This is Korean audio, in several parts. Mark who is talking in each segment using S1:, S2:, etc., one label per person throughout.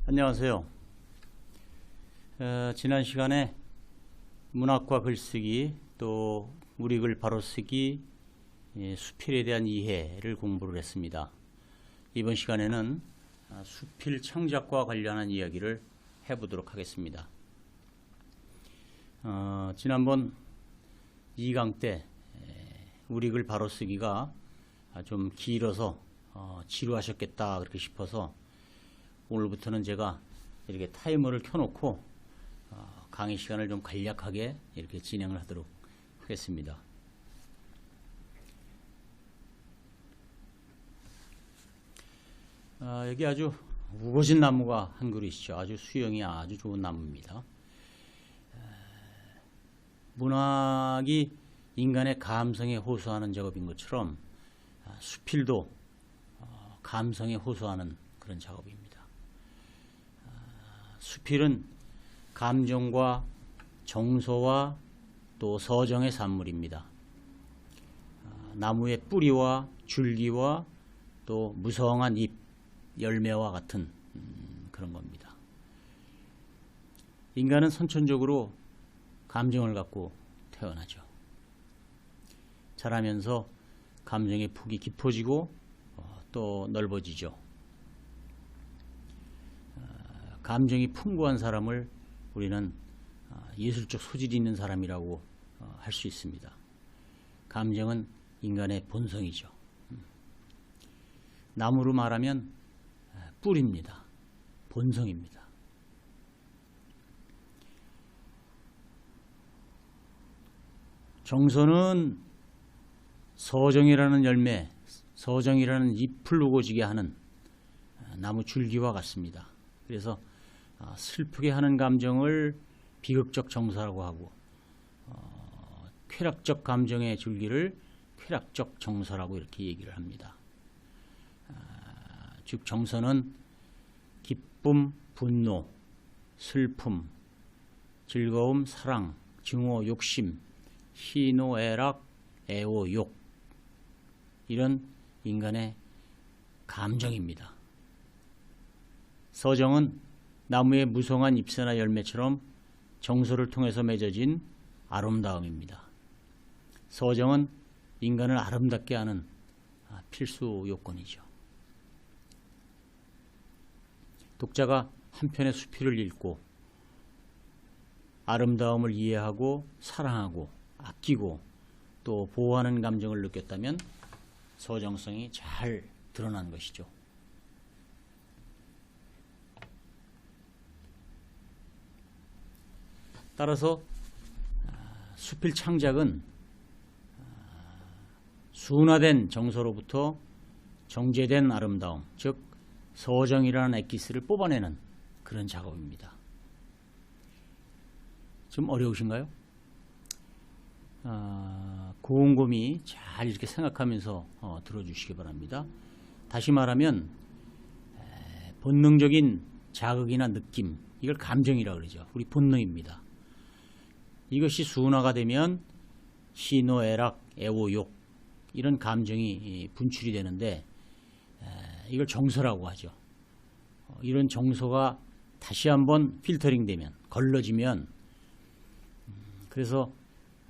S1: 안녕하세요. 지난 시간에 문학과 글쓰기 또 우리 글 바로쓰기 수필에 대한 이해를 공부를 했습니다. 이번 시간에는 수필 창작과 관련한 이야기를 해보도록 하겠습니다. 지난번 2강 때 우리 글 바로쓰기가 좀 길어서 지루하셨겠다 그렇게 싶어서 오늘부터는 제가 이렇게 타이머를 켜놓고 강의 시간을 좀 간략하게 이렇게 진행을 하도록 하겠습니다. 여기 아주 우거진 나무가 한 그루 있죠. 아주 수영이 아주 좋은 나무입니다. 문학이 인간의 감성에 호소하는 작업인 것처럼 수필도 감성에 호소하는 그런 작업입니다. 수필은 감정과 정서와 또 서정의 산물입니다. 나무의 뿌리와 줄기와 또 무성한 잎, 열매와 같은 그런 겁니다. 인간은 선천적으로 감정을 갖고 태어나죠. 자라면서 감정의 폭이 깊어지고 또 넓어지죠. 감정이 풍부한 사람을 우리는 예술적 소질이 있는 사람이라고 할 수 있습니다. 감정은 인간의 본성이죠. 나무로 말하면 뿌리입니다. 본성입니다. 정서는 서정이라는 열매, 서정이라는 잎을 우거지게 하는 나무 줄기와 같습니다. 그래서 슬프게 하는 감정을 비극적 정서라고 하고 쾌락적 감정의 줄기를 쾌락적 정서라고 이렇게 얘기를 합니다. 즉 정서는 기쁨, 분노, 슬픔, 즐거움, 사랑, 증오, 욕심, 희노, 애락, 애호, 욕 이런 인간의 감정입니다. 서정은 나무의 무성한 잎새나 열매처럼 정서를 통해서 맺어진 아름다움입니다. 서정은 인간을 아름답게 하는 필수 요건이죠. 독자가 한 편의 수필을 읽고 아름다움을 이해하고 사랑하고 아끼고 또 보호하는 감정을 느꼈다면 서정성이 잘 드러난 것이죠. 따라서 수필 창작은 순화된 정서로부터 정제된 아름다움, 즉 서정이라는 엑기스를 뽑아내는 그런 작업입니다. 좀 어려우신가요? 곰곰이 잘 이렇게 생각하면서 들어주시기 바랍니다. 다시 말하면 본능적인 자극이나 느낌, 이걸 감정이라고 그러죠. 우리 본능입니다. 이것이 순화가 되면 희노, 애락, 애호, 욕 이런 감정이 분출이 되는데 이걸 정서라고 하죠. 이런 정서가 다시 한번 필터링 되면 걸러지면 그래서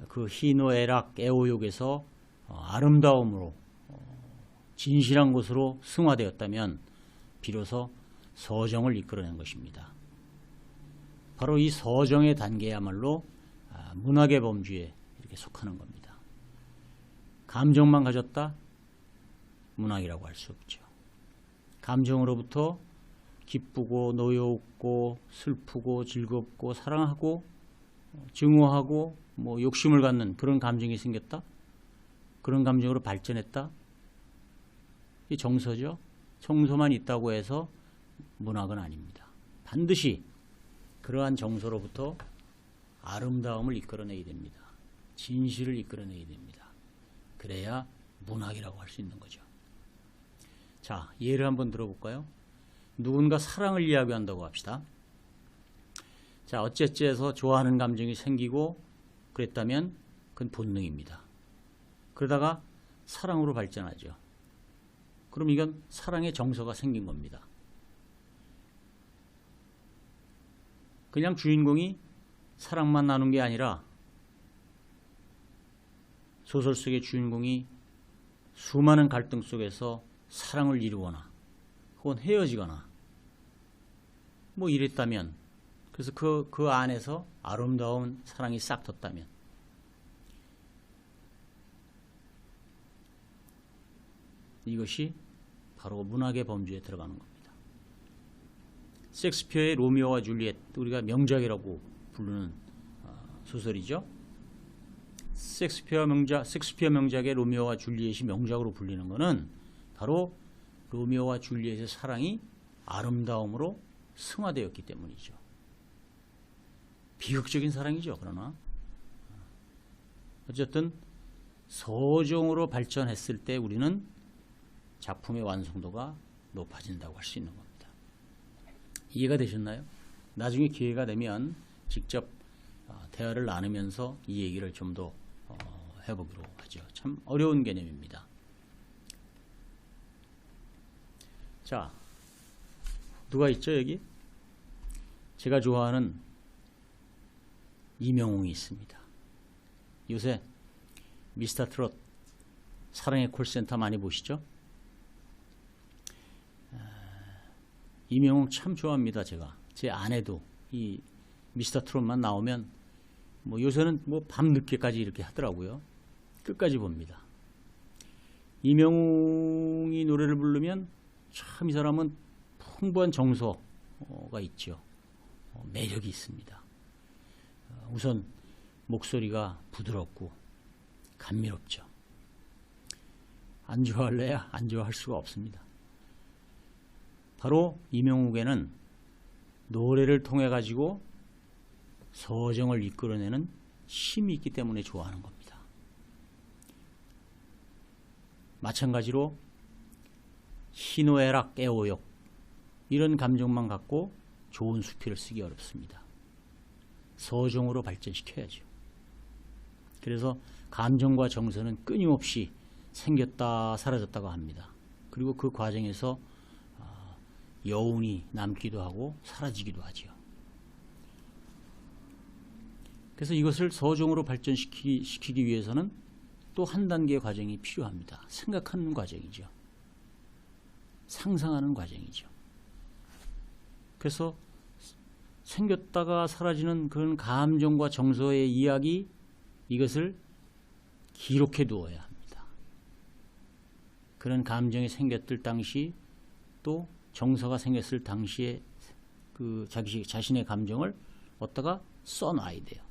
S1: 그 희노, 애락, 애호, 욕에서 아름다움으로 진실한 것으로 승화되었다면 비로소 서정을 이끌어낸 것입니다. 바로 이 서정의 단계야말로 문학의 범주에 이렇게 속하는 겁니다. 감정만 가졌다? 문학이라고 할 수 없죠. 감정으로부터 기쁘고 노여웃고 슬프고 즐겁고 사랑하고 증오하고 욕심을 갖는 그런 감정이 생겼다? 그런 감정으로 발전했다? 이 정서죠. 정서만 있다고 해서 문학은 아닙니다. 반드시 그러한 정서로부터 아름다움을 이끌어내야 됩니다. 진실을 이끌어내야 됩니다. 그래야 문학이라고 할 수 있는 거죠. 자, 예를 한번 들어볼까요? 누군가 사랑을 이야기한다고 합시다. 자, 어째해서 좋아하는 감정이 생기고 그랬다면 그건 본능입니다. 그러다가 사랑으로 발전하죠. 그럼 이건 사랑의 정서가 생긴 겁니다. 그냥 주인공이 사랑만 나눈 게 아니라 소설 속의 주인공이 수많은 갈등 속에서 사랑을 이루거나 혹은 헤어지거나 뭐 이랬다면, 그래서 그 안에서 아름다운 사랑이 싹 텄다면, 이것이 바로 문학의 범주에 들어가는 겁니다. 셰익스피어의 로미오와 줄리엣, 우리가 명작이라고 부르는 소설이죠. 셰익스피어 명작의 로미오와 줄리엣이 명작으로 불리는 것은 바로 로미오와 줄리엣의 사랑이 아름다움으로 승화되었기 때문이죠. 비극적인 사랑이죠. 그러나 어쨌든 서정으로 발전했을 때 우리는 작품의 완성도가 높아진다고 할 수 있는 겁니다. 이해가 되셨나요? 나중에 기회가 되면 직접 대화를 나누면서 이 얘기를 좀 더 해보기로 하죠. 참 어려운 개념입니다. 자, 누가 있죠 여기? 제가 좋아하는 이명웅이 있습니다. 요새 미스터 트롯 사랑의 콜센터 많이 보시죠? 이명웅 참 좋아합니다. 제가 제 아내도 이 미스터 트롯만 나오면 뭐 요새는 뭐 밤늦게까지 이렇게 하더라고요. 끝까지 봅니다. 이명웅이 노래를 부르면 참 이 사람은 풍부한 정서가 있죠. 매력이 있습니다. 우선 목소리가 부드럽고 감미롭죠. 안 좋아할래야 안 좋아할 수가 없습니다. 바로 이명욱에는 노래를 통해 가지고 서정을 이끌어내는 힘이 있기 때문에 좋아하는 겁니다. 마찬가지로 희노애락, 애오욕 이런 감정만 갖고 좋은 수필을 쓰기 어렵습니다. 서정으로 발전시켜야죠. 그래서 감정과 정서는 끊임없이 생겼다 사라졌다고 합니다. 그리고 그 과정에서 여운이 남기도 하고 사라지기도 하죠. 그래서 이것을 서정으로 발전시키기 위해서는 또 한 단계의 과정이 필요합니다. 생각하는 과정이죠. 상상하는 과정이죠. 그래서 생겼다가 사라지는 그런 감정과 정서의 이야기, 이것을 기록해 두어야 합니다. 그런 감정이 생겼을 당시, 또 정서가 생겼을 당시에 그 자신의 감정을 어디다가 써놔야 돼요.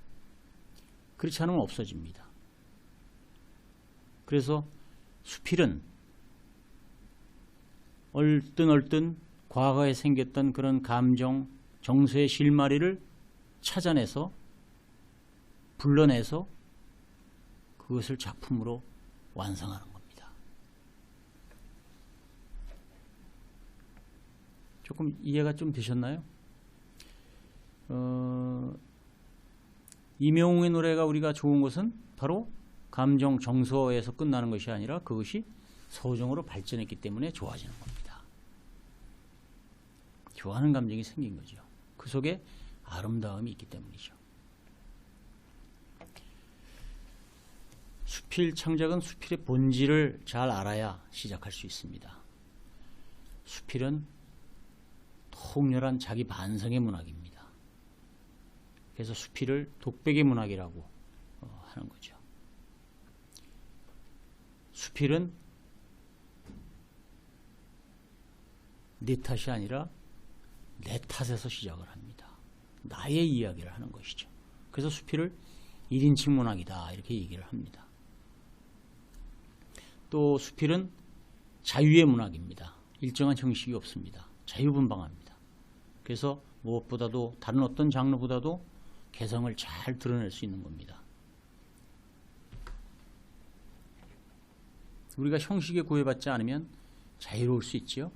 S1: 그렇지 않으면 없어집니다. 그래서 수필은 얼뜬 과거에 생겼던 그런 감정, 정서의 실마리를 찾아내서 불러내서 그것을 작품으로 완성하는 겁니다. 조금 이해가 좀 되셨나요? 이명웅의 노래가 우리가 좋은 것은 바로 감정, 정서에서 끝나는 것이 아니라 그것이 서정으로 발전했기 때문에 좋아지는 겁니다. 좋아하는 감정이 생긴 거죠. 그 속에 아름다움이 있기 때문이죠. 수필 창작은 수필의 본질을 잘 알아야 시작할 수 있습니다. 수필은 통렬한 자기 반성의 문학입니다. 그래서 수필을 독백의 문학이라고 하는 거죠. 수필은 내 탓이 아니라 내 탓에서 시작을 합니다. 나의 이야기를 하는 것이죠. 그래서 수필을 1인칭 문학이다 이렇게 얘기를 합니다. 또 수필은 자유의 문학입니다. 일정한 형식이 없습니다. 자유분방합니다. 그래서 무엇보다도 다른 어떤 장르보다도 개성을 잘 드러낼 수 있는 겁니다. 우리가 형식에 구애받지 않으면 자유로울 수 있지요.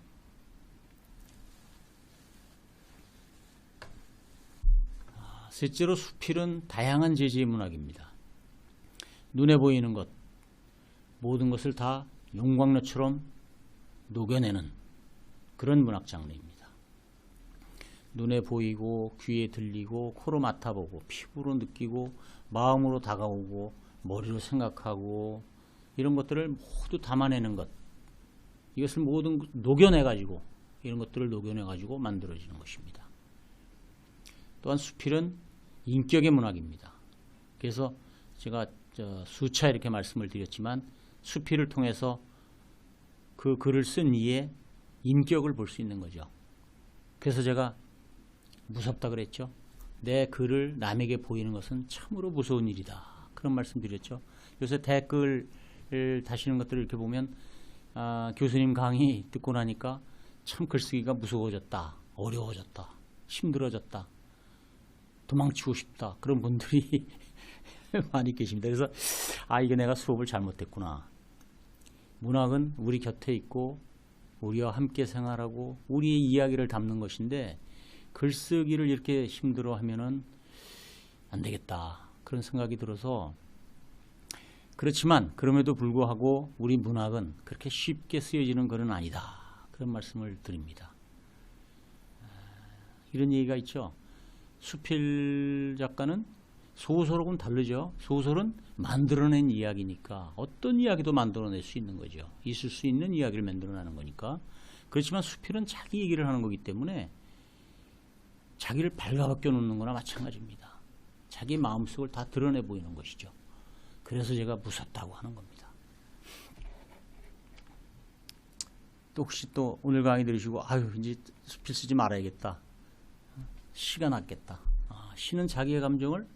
S1: 셋째로 수필은 다양한 재질의 문학입니다. 눈에 보이는 것, 모든 것을 다 용광로처럼 녹여내는 그런 문학 장르입니다. 눈에 보이고 귀에 들리고 코로 맡아보고 피부로 느끼고 마음으로 다가오고 머리로 생각하고 이런 것들을 모두 담아내는 것, 이것을 모두 녹여내가지고 이런 것들을 녹여내가지고 만들어지는 것입니다. 또한 수필은 인격의 문학입니다. 그래서 제가 수차 이렇게 말씀을 드렸지만 수필을 통해서 그 글을 쓴 이의 인격을 볼 수 있는 거죠. 그래서 제가 무섭다 그랬죠. 내 글을 남에게 보이는 것은 참으로 무서운 일이다. 그런 말씀 드렸죠. 요새 댓글 다시는 것들을 이렇게 보면 교수님 강의 듣고 나니까 참 글쓰기가 무서워졌다. 어려워졌다. 힘들어졌다. 도망치고 싶다. 그런 분들이 많이 계십니다. 그래서 이게 내가 수업을 잘못했구나. 문학은 우리 곁에 있고 우리와 함께 생활하고 우리의 이야기를 담는 것인데 글쓰기를 이렇게 힘들어하면은 안 되겠다. 그런 생각이 들어서, 그렇지만 그럼에도 불구하고 우리 문학은 그렇게 쉽게 쓰여지는 글은 아니다. 그런 말씀을 드립니다. 이런 얘기가 있죠. 수필 작가는 소설하고는 다르죠. 소설은 만들어낸 이야기니까 어떤 이야기도 만들어낼 수 있는 거죠. 있을 수 있는 이야기를 만들어내는 거니까. 그렇지만 수필은 자기 얘기를 하는 거기 때문에 자기를 발가벗겨 놓는 거나 마찬가지입니다. 자기 마음속을 다 드러내 보이는 것이죠. 그래서 제가 무섭다고 하는 겁니다. 또 혹시 또 오늘 강의 들으시고 이제 수필 쓰지 말아야겠다. 시가 낫겠다. 시는 자기의 감정을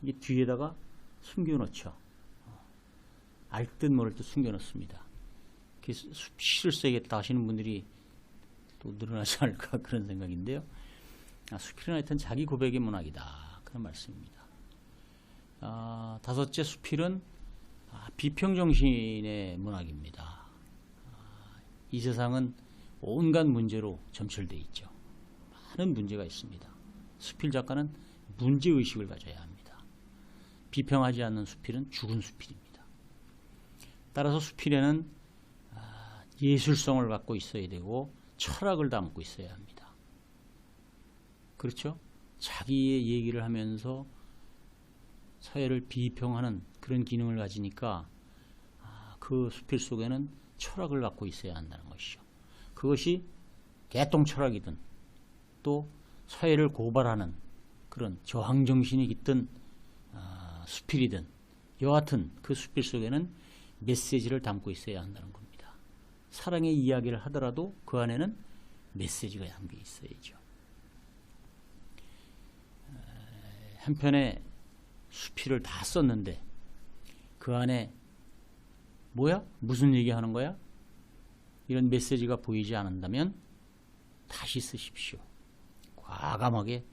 S1: 이 뒤에다가 숨겨놓죠. 알듯 모를 듯 숨겨놓습니다. 그래서 시를 써야겠다 하시는 분들이 또 늘어나지 않을까 그런 생각인데요. 수필은 하여튼 자기 고백의 문학이다. 그런 말씀입니다. 다섯째, 수필은 비평정신의 문학입니다. 이 세상은 온갖 문제로 점철되어 있죠. 많은 문제가 있습니다. 수필 작가는 문제의식을 가져야 합니다. 비평하지 않는 수필은 죽은 수필입니다. 따라서 수필에는 예술성을 갖고 있어야 되고 철학을 담고 있어야 합니다. 그렇죠? 자기의 얘기를 하면서 사회를 비평하는 그런 기능을 가지니까 그 수필 속에는 철학을 갖고 있어야 한다는 것이죠. 그것이 개똥철학이든 또 사회를 고발하는 그런 저항정신이 깃든 수필이든 여하튼 그 수필 속에는 메시지를 담고 있어야 한다는 겁니다. 사랑의 이야기를 하더라도 그 안에는 메시지가 담겨 있어야죠. 한편에 수필을 다 썼는데 그 안에 뭐야? 무슨 얘기하는 거야? 이런 메시지가 보이지 않는다면 다시 쓰십시오. 과감하게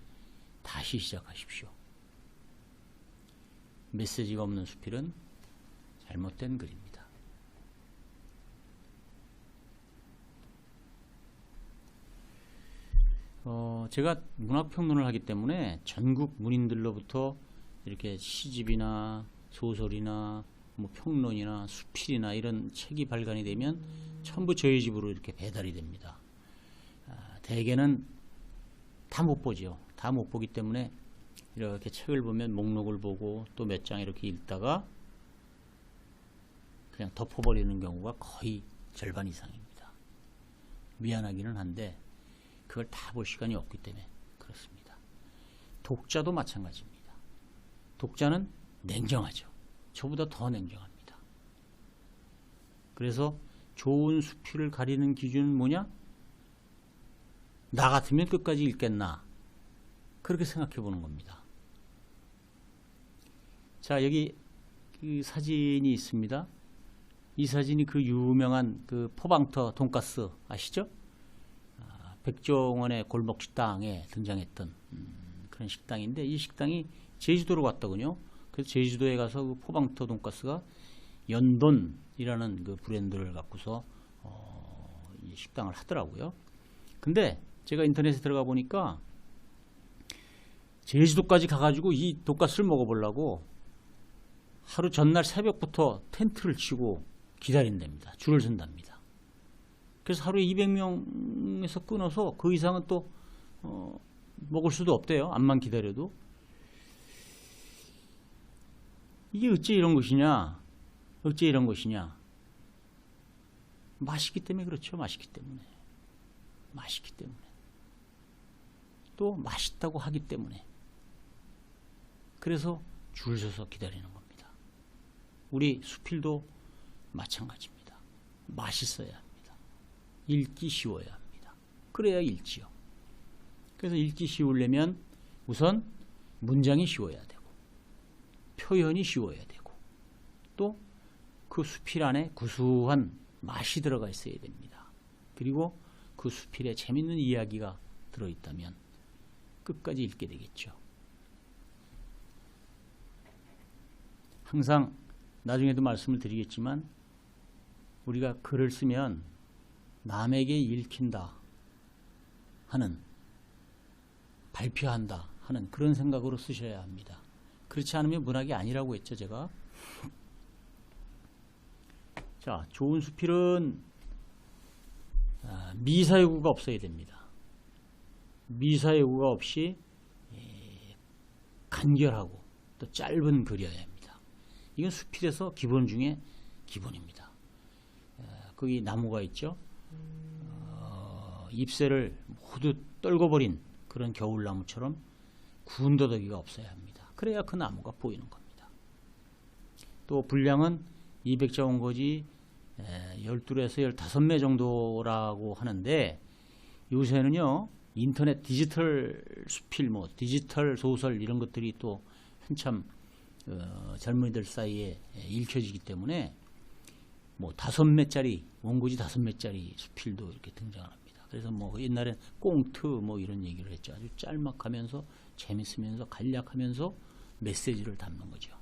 S1: 다시 시작하십시오. 메시지가 없는 수필은 잘못된 글입니다. 제가 문학평론을 하기 때문에 전국 문인들로부터 이렇게 시집이나 소설이나 뭐 평론이나 수필이나 이런 책이 발간이 되면 전부 저희 집으로 이렇게 배달이 됩니다. 대개는 다 못 보죠. 다 못 보기 때문에 이렇게 책을 보면 목록을 보고 또 몇 장 이렇게 읽다가 그냥 덮어버리는 경우가 거의 절반 이상입니다. 미안하기는 한데 그걸 다 볼 시간이 없기 때문에 그렇습니다. 독자도 마찬가지입니다. 독자는 냉정하죠. 저보다 더 냉정합니다. 그래서 좋은 수필을 가리는 기준은 뭐냐? 나 같으면 끝까지 읽겠나? 그렇게 생각해 보는 겁니다. 자, 여기 그 사진이 있습니다. 이 사진이 그 유명한 그 포방터 돈가스 아시죠? 백종원의 골목식당에 등장했던 그런 식당인데 이 식당이 제주도로 갔더군요. 그래서 제주도에 가서 그 포방터 돈가스가 연돈이라는 그 브랜드를 갖고서 이 식당을 하더라고요. 근데 제가 인터넷에 들어가 보니까 제주도까지 가가지고 이 돈가스를 먹어보려고 하루 전날 새벽부터 텐트를 치고 기다린답니다. 줄을 선답니다. 그래서 하루에 200명에서 끊어서 그 이상은 또 먹을 수도 없대요. 암만 기다려도. 이게 어째 이런 것이냐? 어째 이런 것이냐? 맛있기 때문에 그렇죠. 맛있기 때문에. 맛있기 때문에. 또 맛있다고 하기 때문에. 그래서 줄 서서 기다리는 겁니다. 우리 수필도 마찬가지입니다. 맛있어야 합니다. 읽기 쉬워야 합니다. 그래야 읽지요. 그래서 읽기 쉬우려면 우선 문장이 쉬워야 되고 표현이 쉬워야 되고 또 그 수필 안에 구수한 맛이 들어가 있어야 됩니다. 그리고 그 수필에 재밌는 이야기가 들어있다면 끝까지 읽게 되겠죠. 항상 나중에도 말씀을 드리겠지만 우리가 글을 쓰면 남에게 읽힌다 하는, 발표한다 하는 그런 생각으로 쓰셔야 합니다. 그렇지 않으면 문학이 아니라고 했죠, 제가. 자, 좋은 수필은 미사여구가 없어야 됩니다. 미사여구가 없이 간결하고 또 짧은 글이어야 합니다. 이건 수필에서 기본 중에 기본입니다. 거기 나무가 있죠. 잎새를 모두 떨궈버린 그런 겨울나무처럼 군더더기가 없어야 합니다. 그래야 그 나무가 보이는 겁니다. 또 분량은 200자 원고지 12에서 15매 정도라고 하는데 요새는요 인터넷 디지털 수필, 디지털 소설 이런 것들이 또 한참 젊은이들 사이에 읽혀지기 때문에 5매짜리 원고지 5매짜리 수필도 이렇게 등장을 합니다. 그래서 옛날엔 꽁트 이런 얘기를 했죠. 아주 짤막하면서 재밌으면서 간략하면서 메시지를 담는 거죠.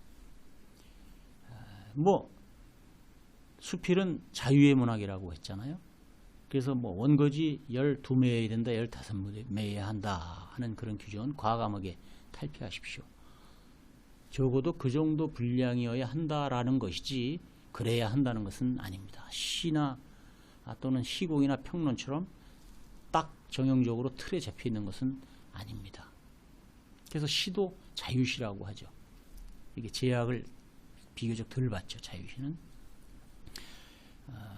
S1: 수필은 자유의 문학이라고 했잖아요. 그래서 원고지 12매여야 된다, 15매여야 한다 하는 그런 규정은 과감하게 탈피하십시오. 적어도 그 정도 분량이어야 한다라는 것이지 그래야 한다는 것은 아닙니다. 시나 또는 시곡이나 평론처럼 딱 정형적으로 틀에 잡혀 있는 것은 아닙니다. 그래서 시도 자유시라고 하죠. 이게 제약을 비교적 덜 받죠, 자유시는.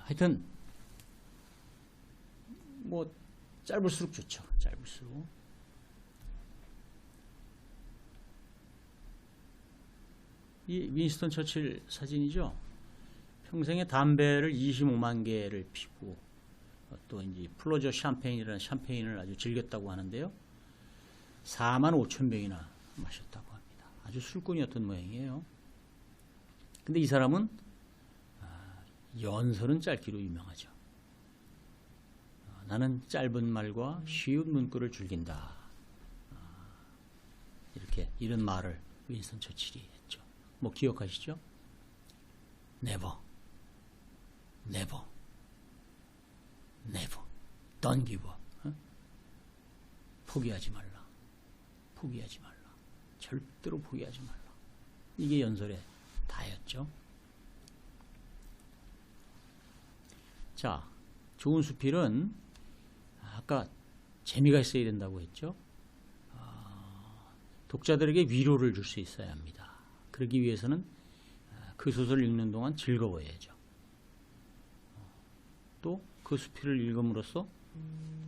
S1: 하여튼 짧을수록 좋죠. 짧을수록. 이 윈스턴 처칠 사진이죠. 평생에 담배를 25만 개를 피고 또 이제 플로저 샴페인이라는 샴페인을 아주 즐겼다고 하는데요. 4만 5천 병이나 마셨다고 합니다. 아주 술꾼이었던 모양이에요. 근데 이 사람은 연설은 짧기로 유명하죠. 나는 짧은 말과 쉬운 문구를 즐긴다. 이런 말을 윈스턴 처칠이 했죠. 기억하시죠? Never, never, never. Don't give up. 포기하지 말라. 포기하지 말라. 절대로 포기하지 말라. 이게 연설의 다였죠. 자, 좋은 수필은 아까 재미가 있어야 된다고 했죠. 독자들에게 위로를 줄 수 있어야 합니다. 그러기 위해서는 그 소설을 읽는 동안 즐거워야죠. 또 그 수필을 읽음으로써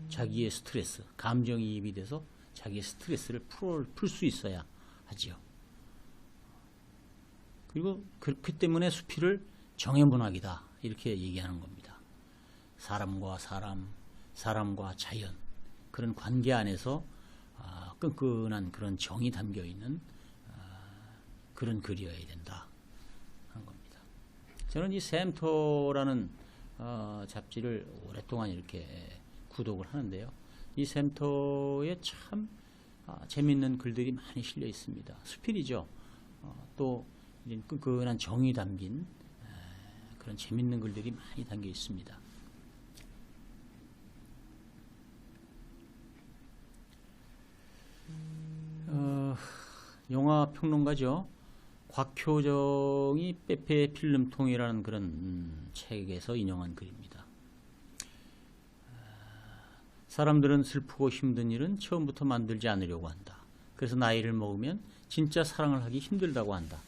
S1: 자기의 스트레스, 감정이입이 돼서 자기의 스트레스를 풀 수 있어야 하지요. 그리고 그렇기 때문에 수필을 정해문학이다 이렇게 얘기하는 겁니다. 사람과 사람, 사람과 자연 그런 관계 안에서 끈끈한 그런 정이 담겨있는 그런 글이어야 된다 하는 겁니다. 저는 이 샘터라는 잡지를 오랫동안 이렇게 구독을 하는데요. 이 샘터에 참 재미있는 글들이 많이 실려 있습니다. 수필이죠. 또 끈끈한 정이 담긴 그런 재미있는 글들이 많이 담겨 있습니다. 영화 평론가죠. 곽효정이 빼빼 필름통이라는 그런 책에서 인용한 글입니다. 사람들은 슬프고 힘든 일은 처음부터 만들지 않으려고 한다. 그래서 나이를 먹으면 진짜 사랑을 하기 힘들다고 한다.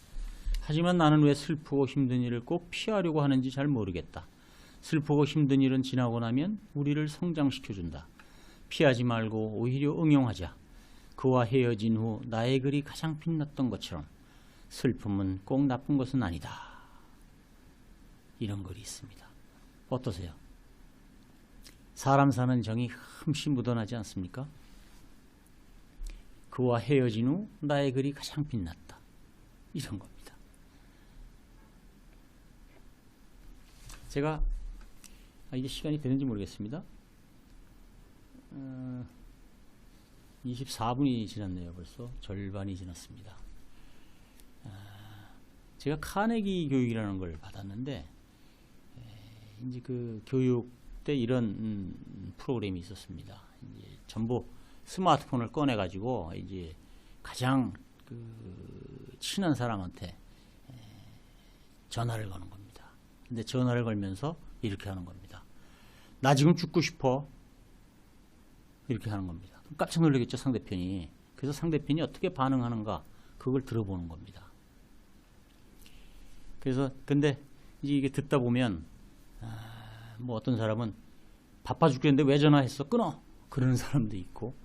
S1: 하지만 나는 왜 슬프고 힘든 일을 꼭 피하려고 하는지 잘 모르겠다. 슬프고 힘든 일은 지나고 나면 우리를 성장시켜준다. 피하지 말고 오히려 응용하자. 그와 헤어진 후 나의 글이 가장 빛났던 것처럼 슬픔은 꼭 나쁜 것은 아니다. 이런 글이 있습니다. 어떠세요? 사람 사는 정이 흠씨 묻어나지 않습니까? 그와 헤어진 후 나의 글이 가장 빛났다. 이런 겁니다. 제가 이게 시간이 되는지 모르겠습니다. 24분이 지났네요. 벌써 절반이 지났습니다. 제가 카네기 교육이라는 걸 받았는데 이제 그 교육 때 이런 프로그램이 있었습니다. 이제 전부 스마트폰을 꺼내 가지고 이제 가장 그 친한 사람한테 전화를 거는 겁니다. 근데 전화를 걸면서 이렇게 하는 겁니다. 나 지금 죽고 싶어. 이렇게 하는 겁니다. 깜짝 놀라겠죠, 상대편이. 그래서 상대편이 어떻게 반응하는가 그걸 들어보는 겁니다. 그래서 근데 이게 듣다 보면 뭐 어떤 사람은 바빠 죽겠는데 왜 전화했어? 끊어. 그러는 사람도 있고,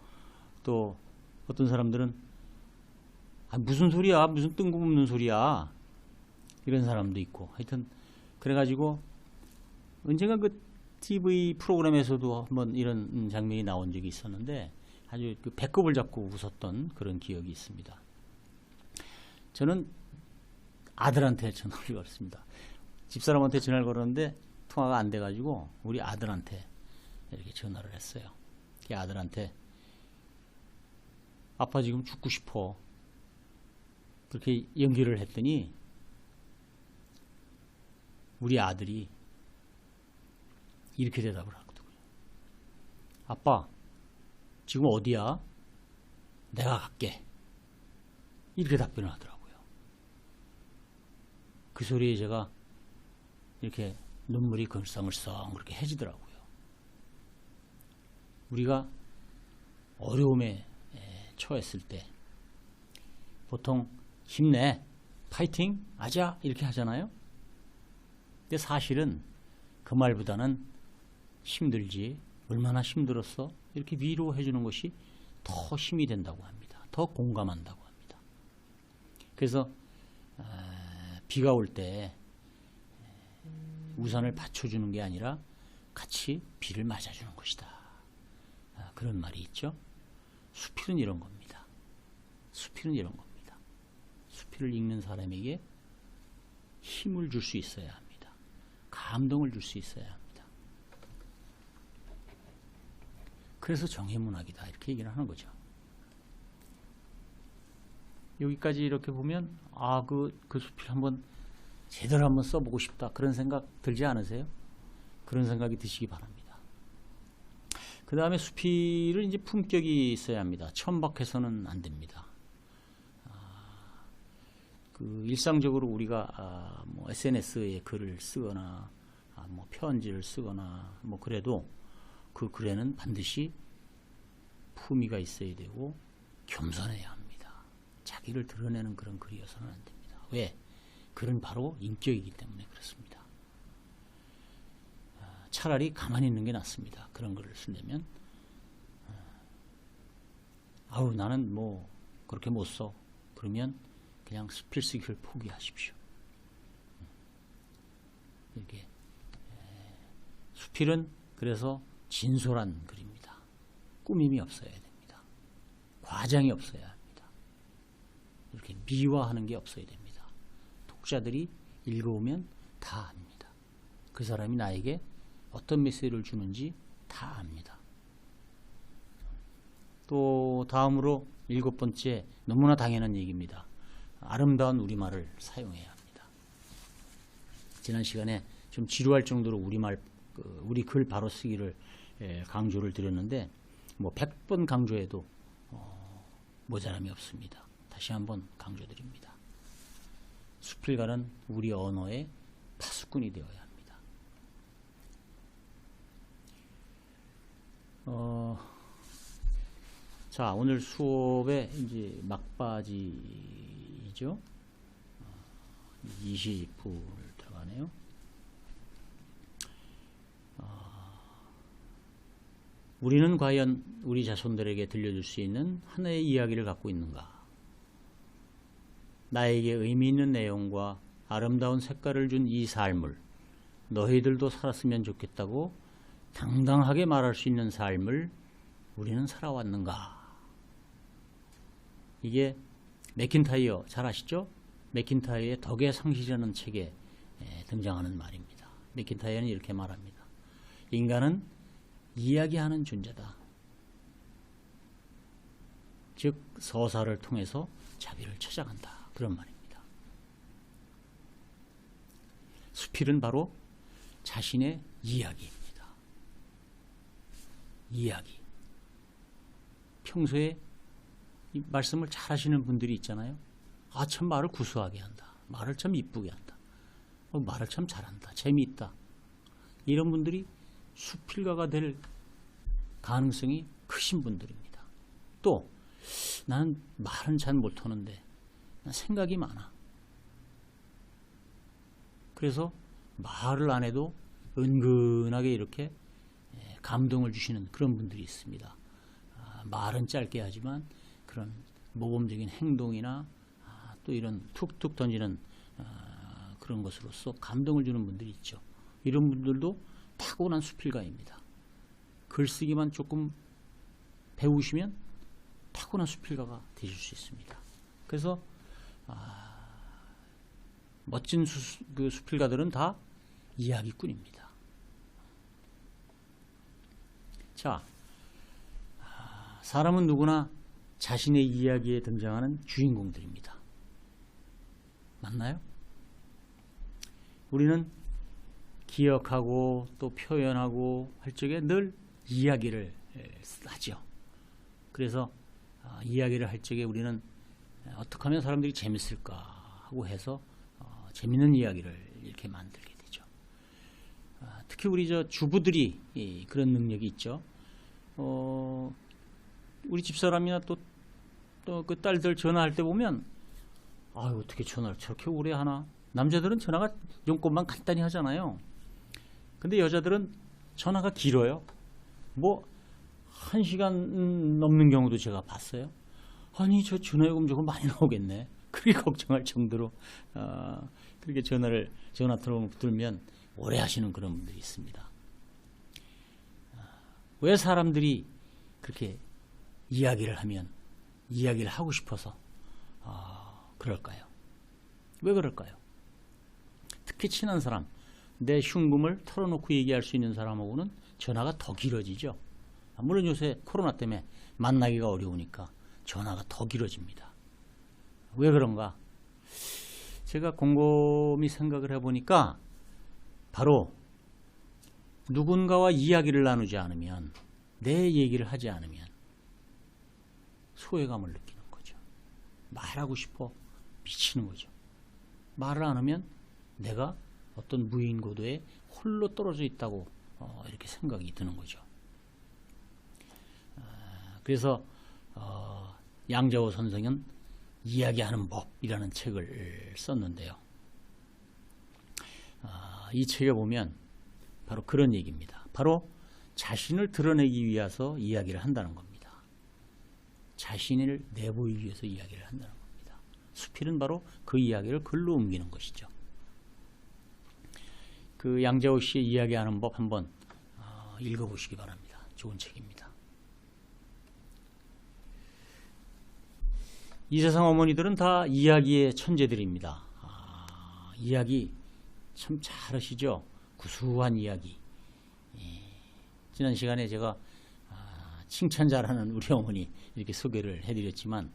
S1: 또 어떤 사람들은 무슨 소리야? 무슨 뜬금없는 소리야? 이런 사람도 있고, 하여튼 그래가지고 언젠가 그 TV 프로그램에서도 한번 이런 장면이 나온 적이 있었는데 아주 그 배꼽을 잡고 웃었던 그런 기억이 있습니다. 저는 아들한테 전화를 걸었습니다. 집사람한테 전화를 걸었는데 통화가 안 돼가지고 우리 아들한테 이렇게 전화를 했어요. 그 아들한테 아빠 지금 죽고 싶어. 그렇게 연결을 했더니 우리 아들이 이렇게 대답을 하거든요. 아빠, 지금 어디야? 내가 갈게. 이렇게 답변을 하더라고요. 그 소리에 제가 이렇게 눈물이 글썽글썽 그렇게 해지더라고요. 우리가 어려움에 처했을 때 보통 힘내, 파이팅, 아자 이렇게 하잖아요. 근데 사실은 그 말보다는 힘들지, 얼마나 힘들었어? 이렇게 위로해 주는 것이 더 힘이 된다고 합니다. 더 공감한다고 합니다. 그래서 비가 올 때 우산을 받쳐주는 게 아니라 같이 비를 맞아주는 것이다. 그런 말이 있죠. 수필은 이런 겁니다. 수필은 이런 겁니다. 수필을 읽는 사람에게 힘을 줄 수 있어야 합니다. 감동을 줄 수 있어야 합니다. 그래서 정의문학이다 이렇게 얘기를 하는 거죠. 여기까지 이렇게 보면 그 수필 한번 제대로 한번 써보고 싶다 그런 생각 들지 않으세요? 그런 생각이 드시기 바랍니다. 그 다음에 수필은 이제 품격이 있어야 합니다. 천박해서는 안 됩니다. 그 일상적으로 우리가 뭐 SNS에 글을 쓰거나 뭐 편지를 쓰거나 뭐 그래도 그 글에는 반드시 품위가 있어야 되고 겸손해야 합니다. 자기를 드러내는 그런 글이어서는 안 됩니다. 왜? 글은 바로 인격이기 때문에 그렇습니다. 차라리 가만히 있는 게 낫습니다. 그런 글을 쓰려면 나는 뭐 그렇게 못 써. 그러면 그냥 수필 쓰기를 포기하십시오. 이렇게 수필은 그래서 진솔한 글입니다. 꾸밈이 없어야 됩니다. 과장이 없어야 합니다. 이렇게 미화하는 게 없어야 됩니다. 독자들이 읽어오면 다 압니다. 그 사람이 나에게 어떤 메시지를 주는지 다 압니다. 또 다음으로 7번째 너무나 당연한 얘기입니다. 아름다운 우리말을 사용해야 합니다. 지난 시간에 좀 지루할 정도로 우리 글 바로 쓰기를 강조를 드렸는데 뭐 100번 강조해도 모자람이 없습니다. 다시 한번 강조드립니다. 수필가는 우리 언어의 파수꾼이 되어야 합니다. 자, 오늘 수업에 이제 막바지죠. 20분 들어가네요. 우리는 과연 우리 자손들에게 들려줄 수 있는 하나의 이야기를 갖고 있는가? 나에게 의미 있는 내용과 아름다운 색깔을 준 이 삶을 너희들도 살았으면 좋겠다고 당당하게 말할 수 있는 삶을 우리는 살아왔는가? 이게 맥킨타이어 잘 아시죠? 맥킨타이어의 덕의 상실이라는 책에 등장하는 말입니다. 맥킨타이어는 이렇게 말합니다. 인간은 이야기하는 존재다. 즉 서사를 통해서 자기를 찾아간다. 그런 말입니다. 수필은 바로 자신의 이야기입니다. 이야기. 평소에 이 말씀을 잘 하시는 분들이 있잖아요. 아, 참 말을 구수하게 한다. 말을 참 이쁘게 한다. 말을 참 잘한다. 재미있다. 이런 분들이 수필가가 될 가능성이 크신 분들입니다. 또 나는 말은 잘 못하는데 난 생각이 많아. 그래서 말을 안 해도 은근하게 이렇게 감동을 주시는 그런 분들이 있습니다. 말은 짧게 하지만 그런 모범적인 행동이나 또 이런 툭툭 던지는 그런 것으로서 감동을 주는 분들이 있죠. 이런 분들도 타고난 수필가입니다. 글쓰기만 조금 배우시면 타고난 수필가가 되실 수 있습니다. 그래서 멋진 그 수필가들은 다 이야기꾼입니다. 자, 사람은 누구나 자신의 이야기에 등장하는 주인공들입니다. 맞나요? 우리는 기억하고 또 표현하고 할 적에 늘 이야기를 하죠. 그래서 이야기를 할 적에 우리는 어떻게 하면 사람들이 재밌을까 하고 해서 재밌는 이야기를 이렇게 만들게 되죠. 특히 우리 주부들이 그런 능력이 있죠. 우리 집사람이나 또 그 딸들 전화할 때 보면 어떻게 전화를 저렇게 오래 하나? 남자들은 전화가 용건만 간단히 하잖아요. 근데 여자들은 전화가 길어요. 뭐 1시간 넘는 경우도 제가 봤어요. 아니 저 전화요금 저거 많이 나오겠네. 그렇게 걱정할 정도로 그렇게 전화 들면 오래 하시는 그런 분들이 있습니다. 왜 사람들이 그렇게 이야기를 하면 이야기를 하고 싶어서 그럴까요? 왜 그럴까요? 특히 친한 사람, 내 흉금을 털어놓고 얘기할 수 있는 사람하고는 전화가 더 길어지죠. 물론 요새 코로나 때문에 만나기가 어려우니까 전화가 더 길어집니다. 왜 그런가? 제가 곰곰이 생각을 해보니까 바로 누군가와 이야기를 나누지 않으면, 내 얘기를 하지 않으면 소외감을 느끼는 거죠. 말하고 싶어 미치는 거죠. 말을 안 하면 내가 어떤 무인고도에 홀로 떨어져 있다고 이렇게 생각이 드는 거죠. 그래서 양자호 선생은 이야기하는 법이라는 책을 썼는데요. 이 책에 보면 바로 그런 얘기입니다. 바로 자신을 드러내기 위해서 이야기를 한다는 겁니다. 자신을 내보이기 위해서 이야기를 한다는 겁니다. 수필은 바로 그 이야기를 글로 옮기는 것이죠. 그 양자호 씨의 이야기하는 법 한번 읽어보시기 바랍니다. 좋은 책입니다. 이 세상 어머니들은 다 이야기의 천재들입니다. 이야기 참 잘하시죠? 구수한 이야기. 지난 시간에 제가 칭찬 잘하는 우리 어머니 이렇게 소개를 해드렸지만,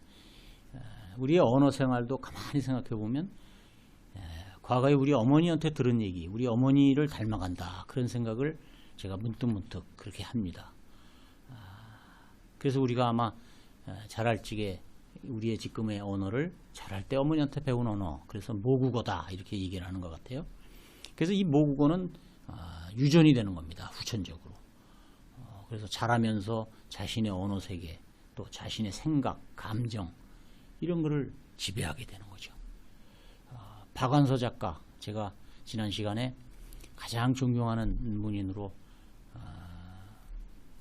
S1: 우리의 언어 생활도 가만히 생각해 보면 과거에 우리 어머니한테 들은 얘기, 우리 어머니를 닮아간다, 그런 생각을 제가 문득문득 그렇게 합니다. 그래서 우리가 아마 잘할 적에 우리의 지금의 언어를 잘할 때 어머니한테 배운 언어, 그래서 모국어다 이렇게 얘기를 하는 것 같아요. 그래서 이 모국어는 유전이 되는 겁니다. 후천적으로. 그래서 자라면서 자신의 언어 세계, 또 자신의 생각, 감정 이런 거를 지배하게 되는 거죠. 박완서 작가, 제가 지난 시간에 가장 존경하는 문인으로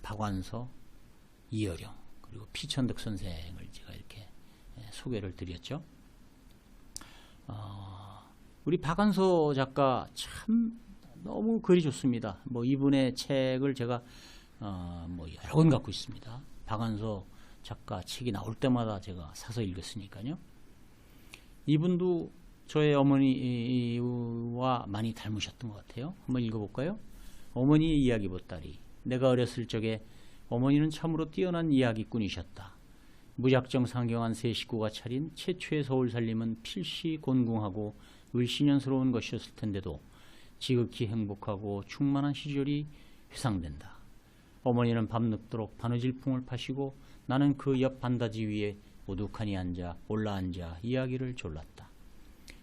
S1: 박완서, 이어령 그리고 피천득 선생을 제가 이렇게 소개를 드렸죠. 우리 박완서 작가 참 너무 글이 좋습니다. 뭐 이분의 책을 제가 뭐 여러 권 갖고 있습니다. 박완서 작가 책이 나올 때마다 제가 사서 읽었으니까요. 이분도 저의 어머니와 많이 닮으셨던 것 같아요. 한번 읽어볼까요? 어머니의 이야기 보따리. 내가 어렸을 적에 어머니는 참으로 뛰어난 이야기꾼이셨다. 무작정 상경한 세 식구가 차린 최초의 서울 살림은 필시 곤궁하고 을씨년스러운 것이었을 텐데도 지극히 행복하고 충만한 시절이 회상된다. 어머니는 밤늦도록 바느질풍을 파시고 나는 그 옆 반다지 위에 오두카니 올라앉아 이야기를 졸랐다.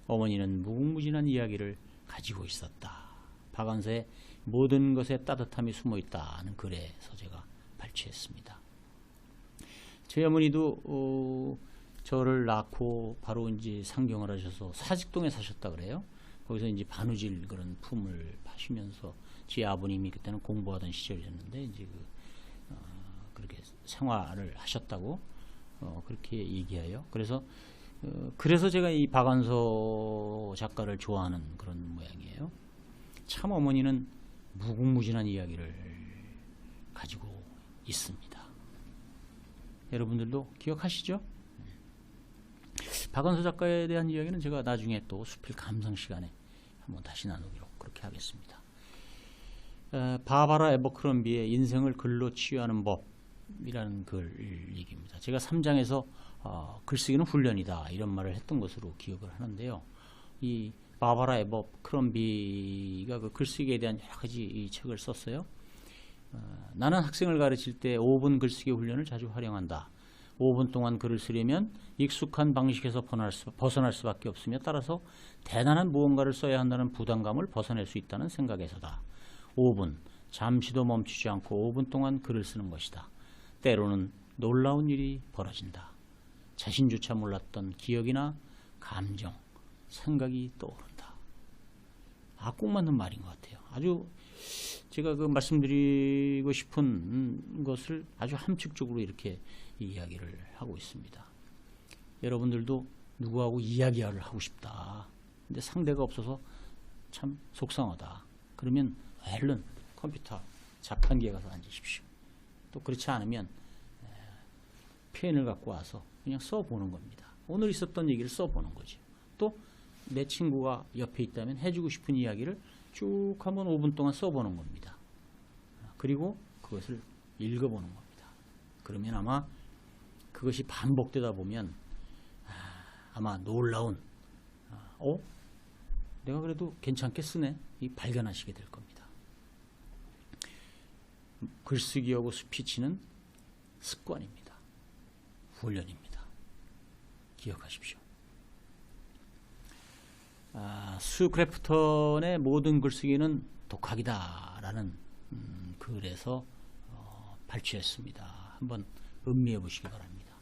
S1: 어머니는 무궁무진한 이야기를 가지고 있었다. 박완서의 모든 것에 따뜻함이 숨어있다는 글에서 제가 발췌했습니다. 저희 어머니도 저를 낳고 바로 이제 상경을 하셔서 사직동에 사셨다 그래요. 거기서 이제 바느질 그런 품을 파시면서 제 아버님이 그때는 공부하던 시절이었는데 이제 그렇게 생활을 하셨다고 그렇게 얘기해요. 그래서 제가 이 박완서 작가를 좋아하는 그런 모양이에요. 참 어머니는 무궁무진한 이야기를 가지고 있습니다. 여러분들도 기억하시죠? 박완서 작가에 대한 이야기는 제가 나중에 또 수필 감상 시간에 한번 다시 나누기로 그렇게 하겠습니다. 바바라 에버크럼비의 인생을 글로 치유하는 법이라는 글 얘기입니다. 제가 3장에서 글쓰기는 훈련이다 이런 말을 했던 것으로 기억을 하는데요. 이 바바라 에버크럼비가 그 글쓰기에 대한 여러 가지 이 책을 썼어요. 나는 학생을 가르칠 때 5분 글쓰기 훈련을 자주 활용한다. 5분 동안 글을 쓰려면 익숙한 방식에서 벗어날 수밖에 없으며 따라서 대단한 무언가를 써야 한다는 부담감을 벗어낼 수 있다는 생각에서다. 5분, 잠시도 멈추지 않고 5분 동안 글을 쓰는 것이다. 때로는 놀라운 일이 벌어진다. 자신조차 몰랐던 기억이나 감정, 생각이 떠오른다. 꼭 맞는 말인 것 같아요. 아주 제가 그 말씀드리고 싶은 것을 아주 함축적으로 이렇게 이야기를 하고 있습니다. 여러분들도 누구하고 이야기를 하고 싶다. 근데 상대가 없어서 참 속상하다. 그러면 얼른 컴퓨터 자판기에 가서 앉으십시오. 또 그렇지 않으면 펜을 갖고 와서 그냥 써보는 겁니다. 오늘 있었던 얘기를 써보는 거죠. 또 내 친구가 옆에 있다면 해주고 싶은 이야기를 쭉 한번 5분 동안 써보는 겁니다. 그리고 그것을 읽어보는 겁니다. 그러면 아마 그것이 반복되다 보면 아마 놀라운 내가 그래도 괜찮게 쓰네 이 발견하시게 될 겁니다. 글쓰기하고 스피치는 습관입니다. 훈련입니다. 기억하십시오. 수 크래프턴의 모든 글쓰기는 독학이다 라는 글에서 발췌했습니다. 한번 음미해 보시기 바랍니다.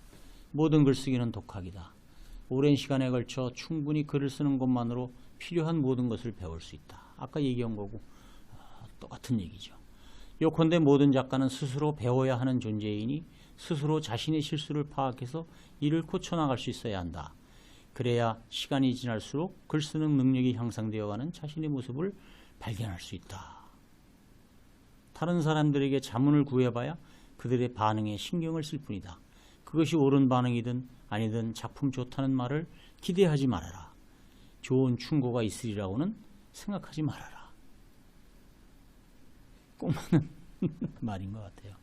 S1: 모든 글쓰기는 독학이다. 오랜 시간에 걸쳐 충분히 글을 쓰는 것만으로 필요한 모든 것을 배울 수 있다. 아까 얘기한 거고 똑같은 얘기죠. 요컨대 모든 작가는 스스로 배워야 하는 존재이니 스스로 자신의 실수를 파악해서 이를 고쳐나갈 수 있어야 한다. 그래야 시간이 지날수록 글 쓰는 능력이 향상되어가는 자신의 모습을 발견할 수 있다. 다른 사람들에게 자문을 구해봐야 그들의 반응에 신경을 쓸 뿐이다. 그것이 옳은 반응이든 아니든 작품 좋다는 말을 기대하지 말아라. 좋은 충고가 있으리라고는 생각하지 말아라. 꼭 맞는 말인 것 같아요.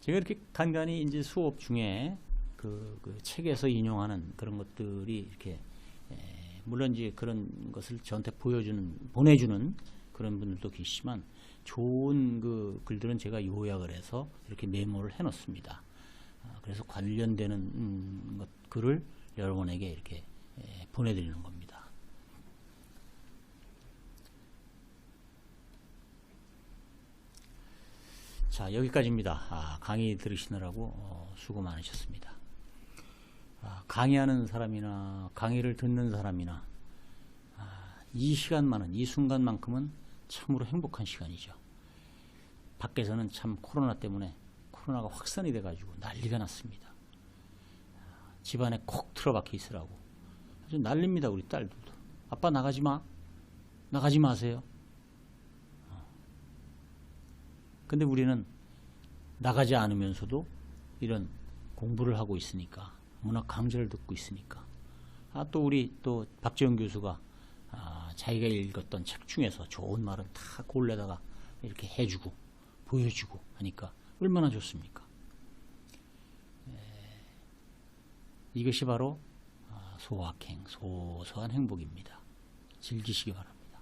S1: 제가 이렇게 간간히 이제 수업 중에 그 책에서 인용하는 그런 것들이 이렇게 물론 이제 그런 것을 저한테 보내주는 그런 분들도 계시지만 좋은 그 글들은 제가 요약을 해서 이렇게 메모를 해놓습니다. 그래서 관련되는 글을 여러분에게 이렇게 보내드리는 겁니다. 자, 여기까지입니다. 강의 들으시느라고 수고 많으셨습니다. 강의하는 사람이나 강의를 듣는 사람이나 이 시간만은, 이 순간만큼은 참으로 행복한 시간이죠. 밖에서는 참 코로나 때문에 코로나가 확산이 돼가지고 난리가 났습니다. 집안에 콕 틀어박혀 있으라고 아주 난립니다. 우리 딸들도. 아빠 나가지 마. 나가지 마세요. 근데 우리는 나가지 않으면서도 이런 공부를 하고 있으니까, 문학 강좌를 듣고 있으니까, 또 우리 또 박재영 교수가 자기가 읽었던 책 중에서 좋은 말은 다 골라다가 이렇게 해주고 보여주고 하니까 얼마나 좋습니까? 이것이 바로 소확행, 소소한 행복입니다. 즐기시기 바랍니다.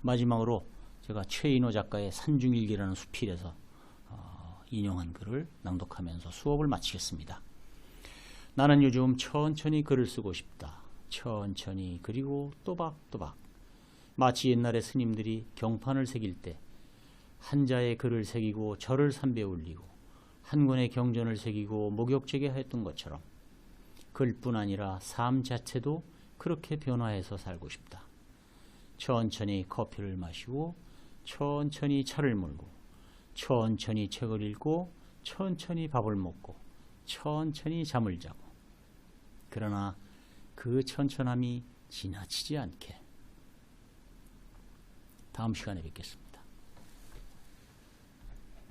S1: 마지막으로 제가 최인호 작가의 산중일기라는 수필에서 인용한 글을 낭독하면서 수업을 마치겠습니다. 나는 요즘 천천히 글을 쓰고 싶다. 천천히, 그리고 또박또박. 마치 옛날에 스님들이 경판을 새길 때 한자의 글을 새기고 절을 삼배 올리고 한 권의 경전을 새기고 목욕제게 했던 것처럼 글뿐 아니라 삶 자체도 그렇게 변화해서 살고 싶다. 천천히 커피를 마시고 천천히 차를 몰고 천천히 책을 읽고 천천히 밥을 먹고 천천히 잠을 자고, 그러나 그 천천함이 지나치지 않게. 다음 시간에 뵙겠습니다.